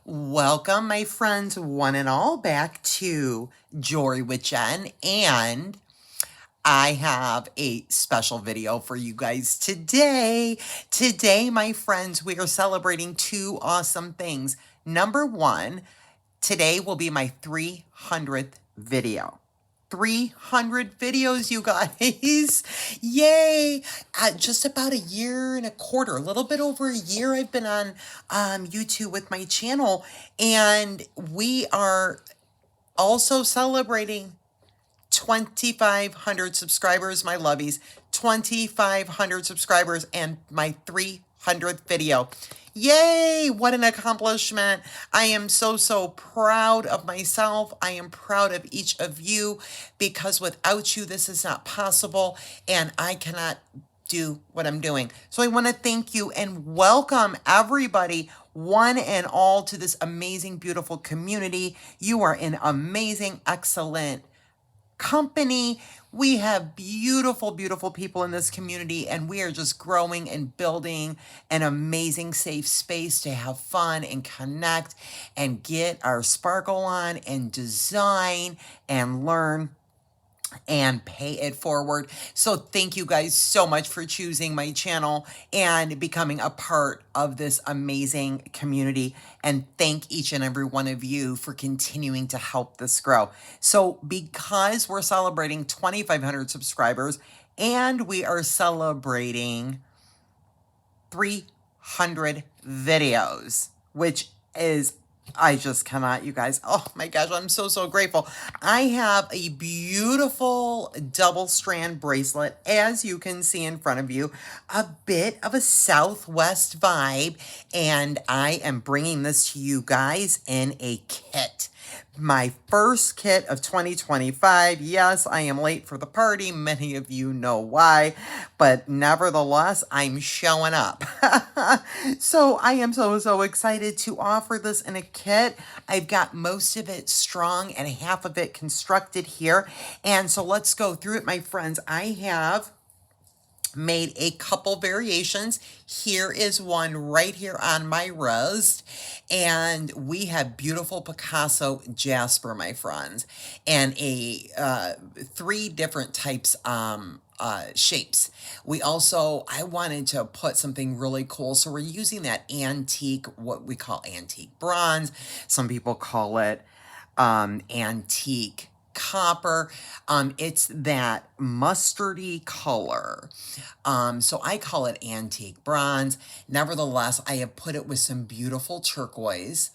Welcome, my friends, one and all, back to Jewelry with Jen. And I have a special video for you guys today. Today, my friends, we are celebrating two awesome things. Number one, today will be my 300th video. 300 videos, you guys. Yay. Just about a year and a quarter, a little bit over a year I've been on YouTube with my channel. And we are also celebrating 2,500 subscribers, my lovies. 2,500 subscribers and my 300th video. Yay! What an accomplishment. I am so proud of myself. I am proud of each of you because without you, this is not possible and I cannot do what I'm doing. So I want to thank you and welcome everybody, one and all, to this amazing, beautiful community. You are an amazing, excellent company. We have beautiful people in this community, and we are just growing and building an amazing safe space to have fun and connect and get our sparkle on and design and learn and pay it forward. So thank you guys so much for choosing my channel and becoming a part of this amazing community. And thank each and every one of you for continuing to help this grow. So because we're celebrating 2,500 subscribers and we are celebrating 300 videos, which is, I just cannot, you guys. Oh my gosh, I'm so grateful. I have a beautiful double strand bracelet, as you can see in front of you, a bit of a Southwest vibe, and I am bringing this to you guys in a kit. My first kit of 2025. Yes, I am late for the party. Many of you know why, but nevertheless, I'm showing up. So I am so excited to offer this in a kit. I've got most of it strung and half of it constructed here. And so let's go through it, my friends. I have made a couple variations. Here is one right here on my wrist, and we have beautiful Picasso Jasper, my friends, and a 3 different types shapes. I wanted to put something really cool, so we're using that antique, what we call antique bronze. Some people call it antique copper. It's that mustardy color. So I call it antique bronze. Nevertheless, I have put it with some beautiful turquoise.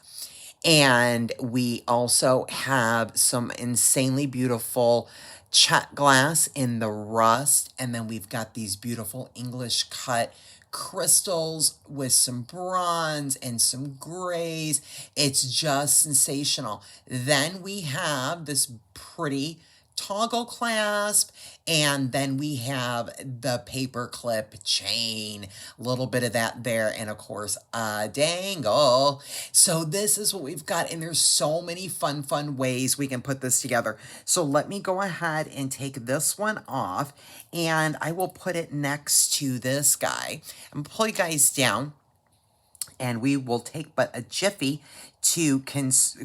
And we also have some insanely beautiful check glass in the rust. And then we've got these beautiful English cut crystals with some bronze and some grays. It's just sensational. Then we have this pretty toggle clasp, and then we have the paper clip chain, a little bit of that there, and of course a dangle. So this is what we've got, and there's so many fun ways we can put this together. So let me go ahead and take this one off, and I will put it next to this guy. I'm gonna pull you guys down, and we will take but a jiffy to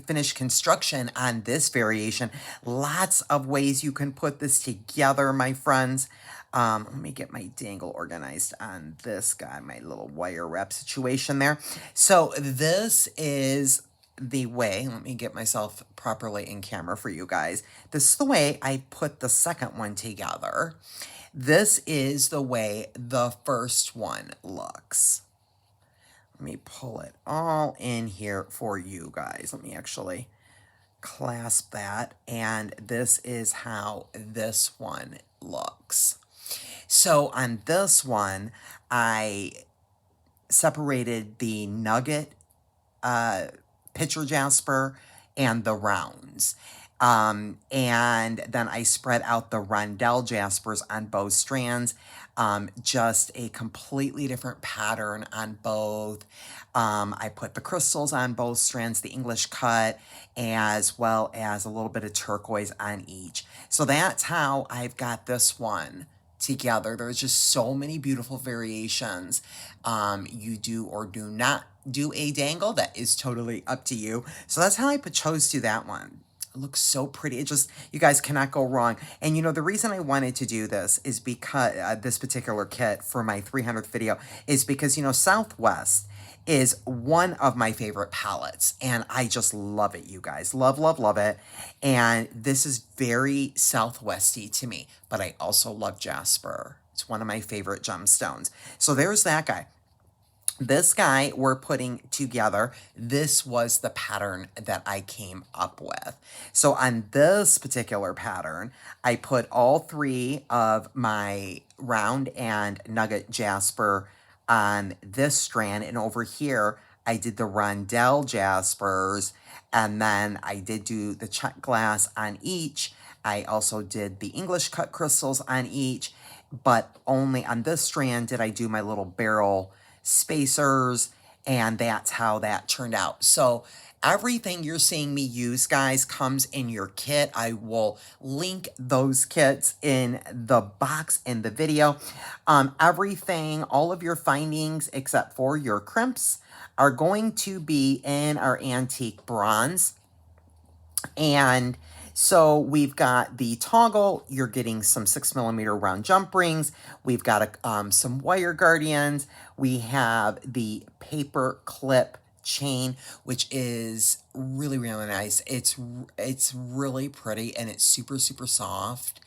finish construction on this variation. Lots of ways you can put this together, my friends. Let me get my dangle organized on this guy, my little wire wrap situation there. So this is the way, let me get myself properly in camera for you guys. This is the way I put the second one together. This is the way the first one looks. Let me pull it all in here for you guys. Let me actually clasp that. And this is how this one looks. So on this one, I separated the nugget picture jasper and the rounds. And then I spread out the rondelle jaspers on both strands. Just a completely different pattern on both. I put the crystals on both strands, the English cut, as well as a little bit of turquoise on each. So that's how I've got this one together. There's just so many beautiful variations. You do or do not do a dangle. That is totally up to you. So that's how I chose to that one. It looks so pretty. It just, you guys cannot go wrong. And you know, the reason I wanted to do this is because this particular kit for my 300th video is because, you know, Southwest is one of my favorite palettes, and I just love it, you guys. Love, love, love it. And this is very Southwesty to me, but I also love Jasper. It's one of my favorite gemstones. So there's that guy. This guy we're putting together, this was the pattern that I came up with. So on this particular pattern, I put all three of my round and nugget jasper on this strand, and over here I did the rondelle jaspers, and then I did do the check glass on each. I also did the English cut crystals on each, but only on this strand did I do my little barrel spacers, and that's how that turned out. So everything you're seeing me use, guys, comes in your kit. I will link those kits in the box in the video. Everything, all of your findings except for your crimps are going to be in our antique bronze. And so we've got the toggle, you're getting some 6mm round jump rings. We've got some wire guardians. We have the paper clip chain, which is really, really nice. It's really pretty, and it's super, super soft.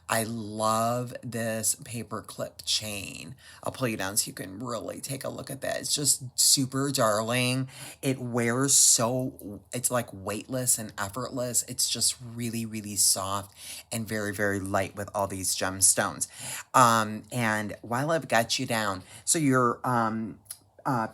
I love this paper clip chain. I'll pull you down so you can really take a look at that. It's just super darling. It wears so, it's like weightless and effortless. It's just really, really soft and very, very light with all these gemstones. And while I've got you down, so your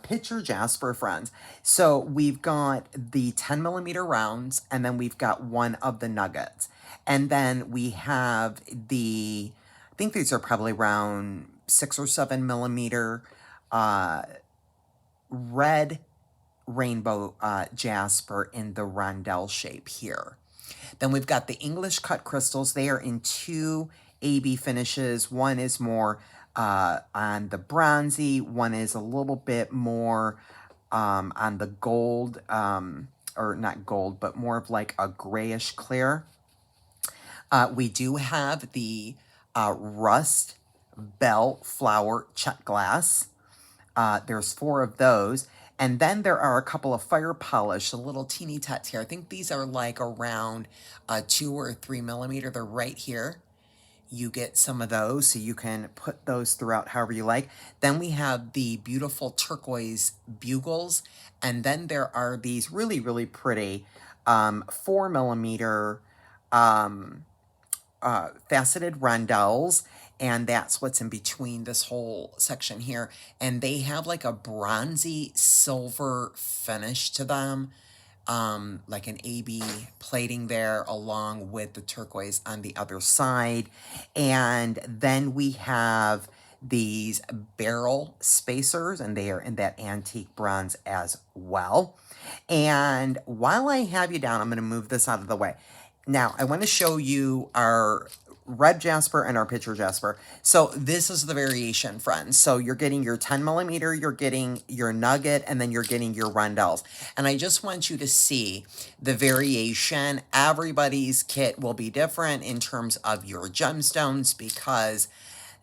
picture Jasper friends. So we've got the 10mm rounds, and then we've got one of the nuggets. And then we have the, I think these are probably around 6 or 7mm red rainbow jasper in the rondelle shape here. Then we've got the English cut crystals. They are in two AB finishes. One is more on the bronzy. One is a little bit more on the gold, or not gold, but more of like a grayish clear. We do have the rust bell flower check glass. There's 4 of those. And then there are a couple of fire polish, the little teeny tots here. I think these are like around 2 or 3mm. They're right here. You get some of those, so you can put those throughout however you like. Then we have the beautiful turquoise bugles. And then there are these really, really pretty 4mm faceted rondelles, and that's what's in between this whole section here. And they have like a bronzy silver finish to them, like an AB plating there along with the turquoise on the other side. And then we have these barrel spacers, and they are in that antique bronze as well. And while I have you down, I'm going to move this out of the way. Now, I want to show you our red jasper and our picture jasper. So this is the variation, friends. So you're getting your 10mm, you're getting your nugget, and then you're getting your rondelles. And I just want you to see the variation. Everybody's kit will be different in terms of your gemstones, because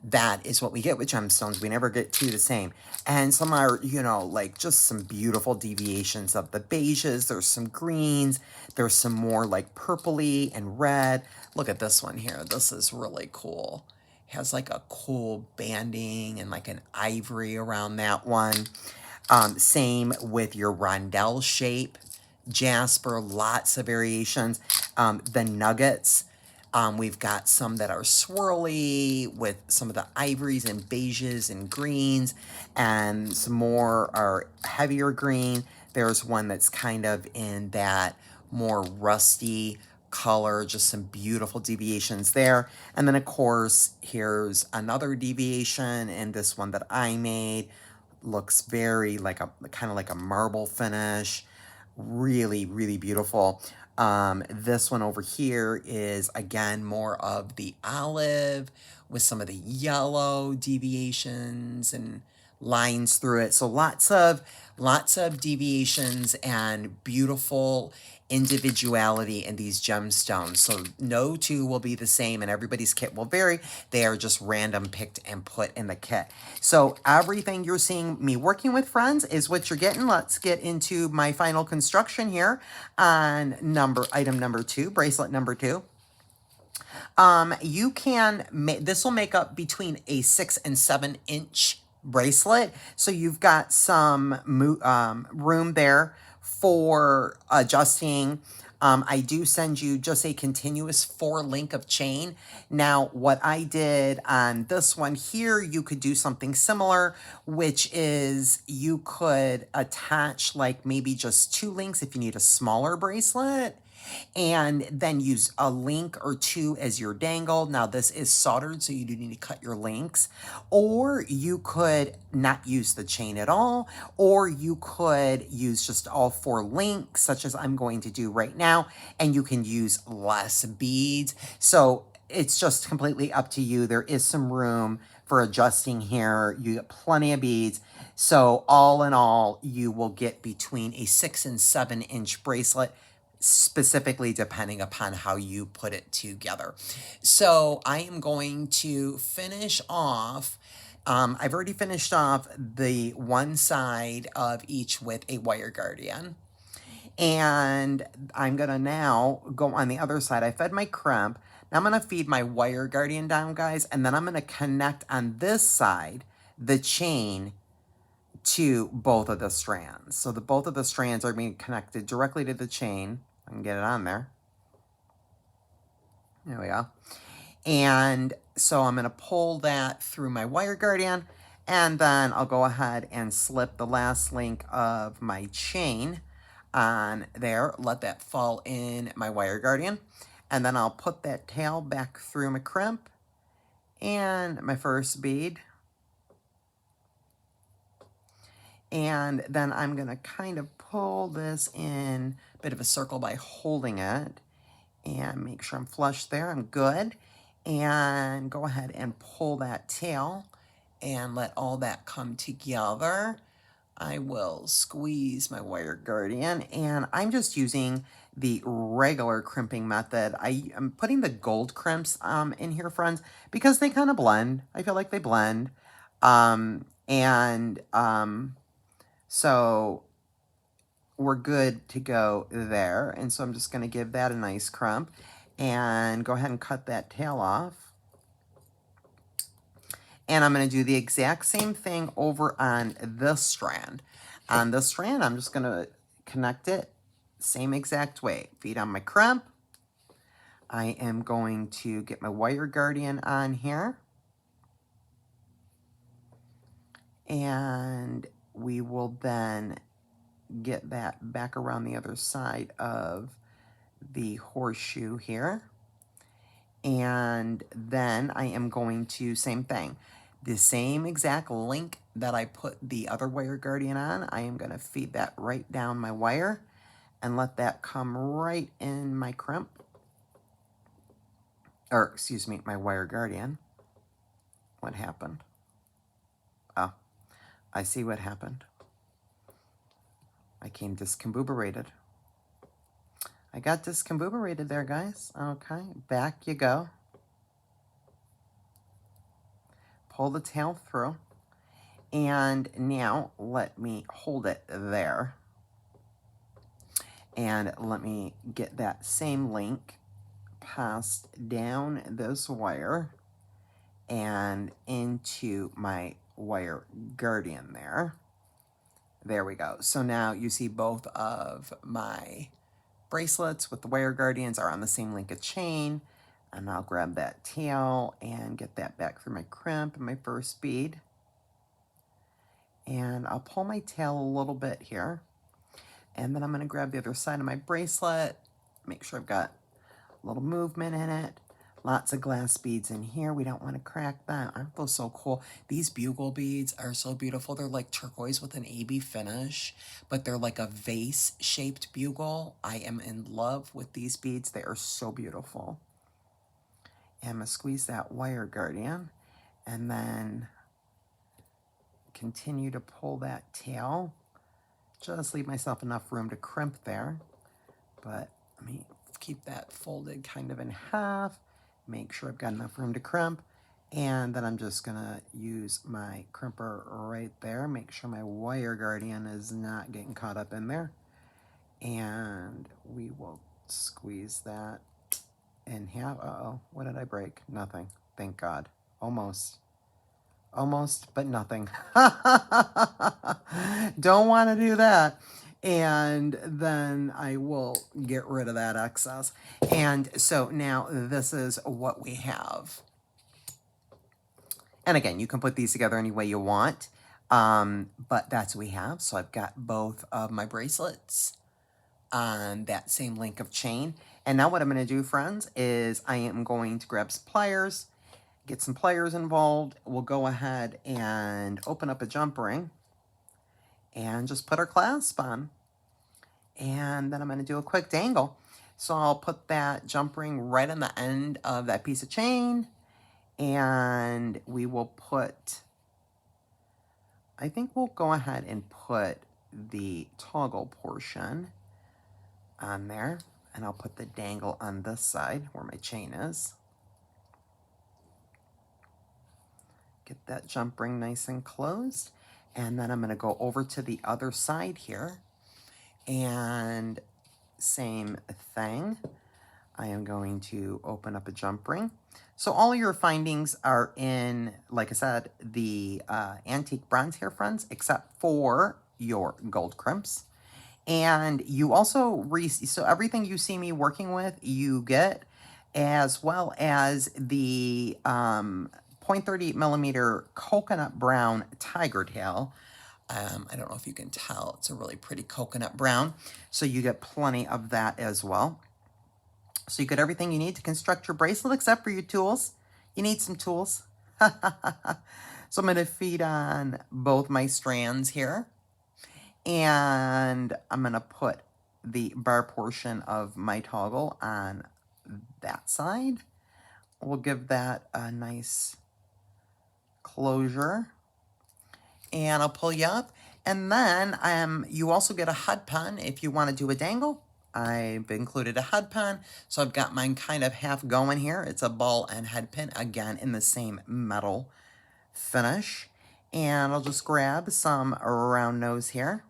that is what we get with gemstones. We never get 2 the same. And some are, you know, like just some beautiful deviations of the beiges. There's some greens. There's some more like purpley and red. Look at this one here. This is really cool. It has like a cool banding and like an ivory around that one. Same with your rondelle shape. Jasper, lots of variations. The nuggets. We've got some that are swirly with some of the ivories and beiges and greens, and some more are heavier green. There's one that's kind of in that more rusty color, just some beautiful deviations there. And then of course, here's another deviation, and this one that I made looks very like a kind of like a marble finish. Really, really beautiful. This one over here is, again, more of the olive with some of the yellow deviations and lines through it. So lots of deviations and beautiful individuality in these gemstones. So no two will be the same and everybody's kit will vary. They are just random picked and put in the kit. So everything you're seeing me working with, friends, is what you're getting. Let's get into my final construction here on item number 2, bracelet number 2. You can this will make up between a 6 and 7 inch bracelet. So you've got some room there for adjusting. I do send you just a continuous 4 link of chain. Now, what I did on this one here, you could do something similar, which is you could attach like maybe just 2 links if you need a smaller bracelet, and then use a link or 2 as your dangle. Now this is soldered, so you do need to cut your links, or you could not use the chain at all, or you could use just all 4 links, such as I'm going to do right now, and you can use less beads. So it's just completely up to you. There is some room for adjusting here. You get plenty of beads. So all in all, you will get between a 6 and 7 inch bracelet, specifically depending upon how you put it together. So I am going to finish off, I've already finished off the one side of each with a wire guardian. And I'm gonna now go on the other side. I fed my crimp. Now I'm gonna feed my wire guardian down, guys, and then I'm gonna connect on this side the chain to both of the strands. So both of the strands are being connected directly to the chain. I can get it on there. There we go. And so I'm going to pull that through my wire guardian, and then I'll go ahead and slip the last link of my chain on there, let that fall in my wire guardian, and then I'll put that tail back through my crimp and my first bead. And then I'm going to kind of pull this in a bit of a circle by holding it and make sure I'm flush there. I'm good. And go ahead and pull that tail and let all that come together. I will squeeze my wire guardian, and I'm just using the regular crimping method. I am putting the gold crimps in here, friends, because they kind of blend. I feel like they blend. So we're good to go there. And so I'm just going to give that a nice crump and go ahead and cut that tail off. And I'm going to do the exact same thing over on this strand. On this strand, I'm just going to connect it same exact way. Feed on my crimp. I am going to get my wire guardian on here. And we will then get that back around the other side of the horseshoe here. And then I am going to, same thing, the same exact link that I put the other wire guardian on, I am going to feed that right down my wire and let that come right in my crimp. Or, excuse me, my wire guardian. What happened? Oh, I see what happened. I came discombobulated. I got discombobulated there, guys. Okay, back you go. Pull the tail through. And now let me hold it there. And let me get that same link passed down this wire and into my wire guardian there. There we go. So now you see both of my bracelets with the wire guardians are on the same link of chain. And I'll grab that tail and get that back through my crimp and my first bead. And I'll pull my tail a little bit here. And then I'm going to grab the other side of my bracelet. Make sure I've got a little movement in it. Lots of glass beads in here. We don't want to crack that. Aren't those so cool? These bugle beads are so beautiful. They're like turquoise with an AB finish, but they're like a vase-shaped bugle. I am in love with these beads. They are so beautiful. And I'm going to squeeze that wire guardian and then continue to pull that tail. Just leave myself enough room to crimp there. But let me keep that folded kind of in half. Make sure I've got enough room to crimp. And then I'm just going to use my crimper right there. Make sure my wire guardian is not getting caught up in there. And we will squeeze that in half. Uh-oh, what did I break? Nothing. Thank God. Almost. Almost, but nothing. Don't want to do that. And then I will get rid of that excess. And so now this is what we have. And again, you can put these together any way you want. But that's what we have. So I've got both of my bracelets on that same link of chain. And now what I'm going to do, friends, is I am going to grab some pliers, get some pliers involved. We'll go ahead and open up a jump ring and just put our clasp on. And then I'm going to do a quick dangle. So I'll put that jump ring right on the end of that piece of chain. And we will put, I think we'll go ahead and put the toggle portion on there. And I'll put the dangle on this side where my chain is. Get that jump ring nice and closed. And then I'm going to go over to the other side here. And same thing. I am going to open up a jump ring. So all your findings are in, like I said, the antique bronze hair, friends, except for your gold crimps. And you also, so everything you see me working with, you get, as well as the 0.38 millimeter coconut brown tiger tail. I don't know if you can tell, it's a really pretty coconut brown. So you get plenty of that as well. So you get everything you need to construct your bracelet except for your tools. You need some tools. So I'm going to feed on both my strands here. And I'm going to put the bar portion of my toggle on that side. We'll give that a nice closure. And I'll pull you up. And then you also get a head pin if you want to do a dangle. I've included a head pin. So I've got mine kind of half going here. It's a ball and head pin, again, in the same metal finish. And I'll just grab some round nose here.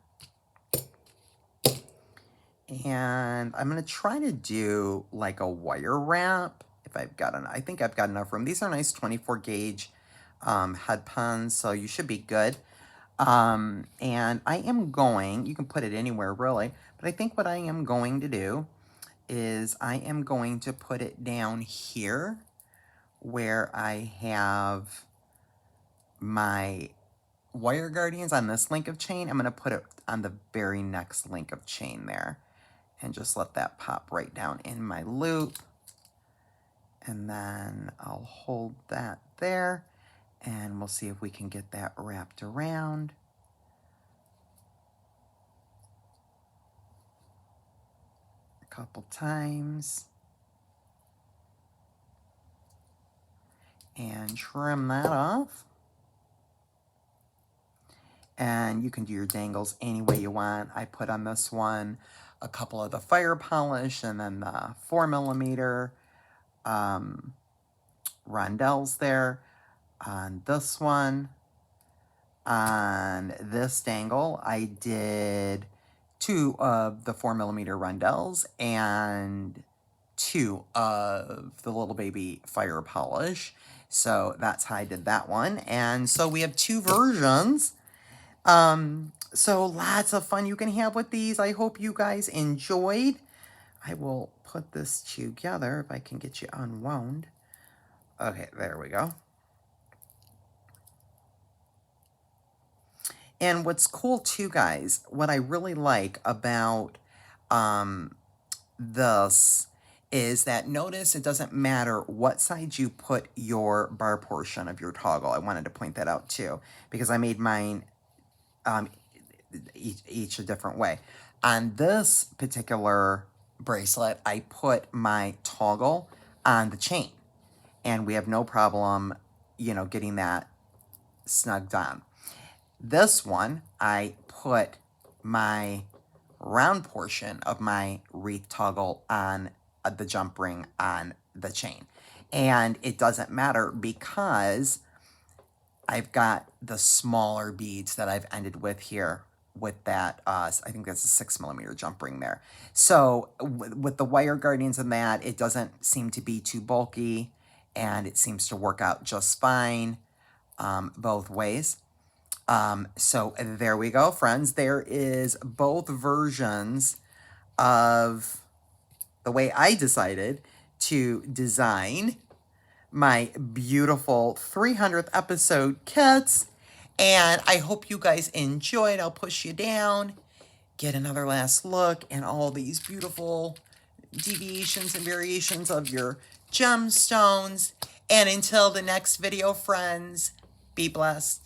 And I'm going to try to do like a wire wrap. If I've got I think I've got enough room. These are nice 24 gauge head pins, so you should be good. And I am going, you can put it anywhere really, but I think what I am going to do is I am going to put it down here where I have my wire guardians on this link of chain. I'm going to put it on the very next link of chain there and just let that pop right down in my loop. And then I'll hold that there. And we'll see if we can get that wrapped around. A couple times. And trim that off. And you can do your dangles any way you want. I put on this one a couple of the fire polish and then the 4 millimeter rondelles there. On this one, on this dangle, I did 2 of the 4 millimeter rondelles and 2 of the little baby fire polish. So that's how I did that one. And so we have 2 versions. So lots of fun you can have with these. I hope you guys enjoyed. I will put this together if I can get you unwound. Okay, there we go. And what's cool too, guys, what I really like about this is that notice it doesn't matter what side you put your bar portion of your toggle. I wanted to point that out too, because I made mine each a different way. On this particular bracelet, I put my toggle on the chain. and we have no problem, you know, getting that snug down. This one, I put my round portion of my wreath toggle on the jump ring on the chain. And it doesn't matter because I've got the smaller beads that I've ended with here with that, I think that's a 6mm jump ring there. So with the wire guardians and that, it doesn't seem to be too bulky, and it seems to work out just fine both ways. So there we go, friends. There is both versions of the way I decided to design my beautiful 300th episode kits. And I hope you guys enjoyed. I'll push you down, get another last look at all these beautiful deviations and variations of your gemstones. And until the next video, friends, be blessed.